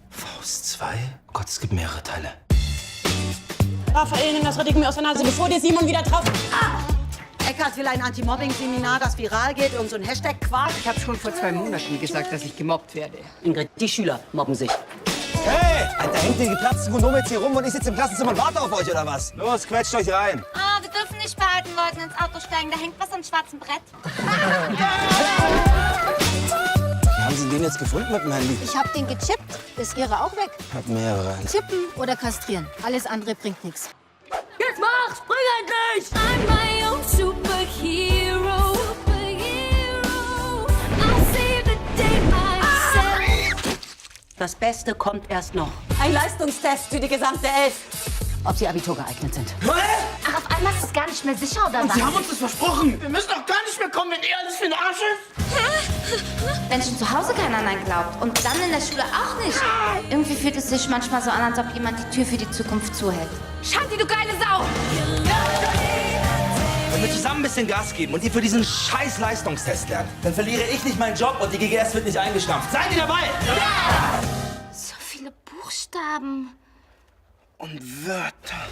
Faust 2? Gott, es gibt mehrere Teile. Raphael, nimm das Radieschen mir aus der Nase, bevor dir Simon wieder drauf... Eckart will ein Anti-Mobbing-Seminar, das viral geht, irgend so ein Hashtag-Quark. Ich habe schon vor 2 Monaten gesagt, dass ich gemobbt werde. Ingrid, die Schüler mobben sich. Hey! Alter, hängt ihr die geplatzten Kondome jetzt hier rum und ich sitze im Klassenzimmer und warte auf euch, oder was? Los, quetscht euch rein. Ah, wir dürfen nicht bei alten Leuten ins Auto steigen. Da hängt was am schwarzen Brett. Haben Sie den jetzt gefunden mit dem Handy? Ich hab den gechippt. Ist Ihre auch weg? Hab mehrere. Chippen oder kastrieren. Alles andere bringt nichts. Jetzt mach's! Spring endlich! I'm my own superhero. I'll save the day myself. Das Beste kommt erst noch. Ein Leistungstest für die gesamte Elf. Ob sie Abitur geeignet sind. Ach, auf einmal ist es gar nicht mehr sicher, oder was? Sie haben uns das versprochen. Wir müssen doch gar nicht mehr kommen, wenn alles für den Arsch ist. Wenn schon zu Hause keiner an einen glaubt und dann in der Schule auch nicht. Irgendwie fühlt es sich manchmal so an, als ob jemand die Tür für die Zukunft zuhält. Shanti, du geile Sau! Wenn wir zusammen ein bisschen Gas geben und ihr für diesen scheiß Leistungstest lernt, dann verliere ich nicht meinen Job und die GGS wird nicht eingestampft. Seid ihr dabei? So viele Buchstaben. Und Wörter.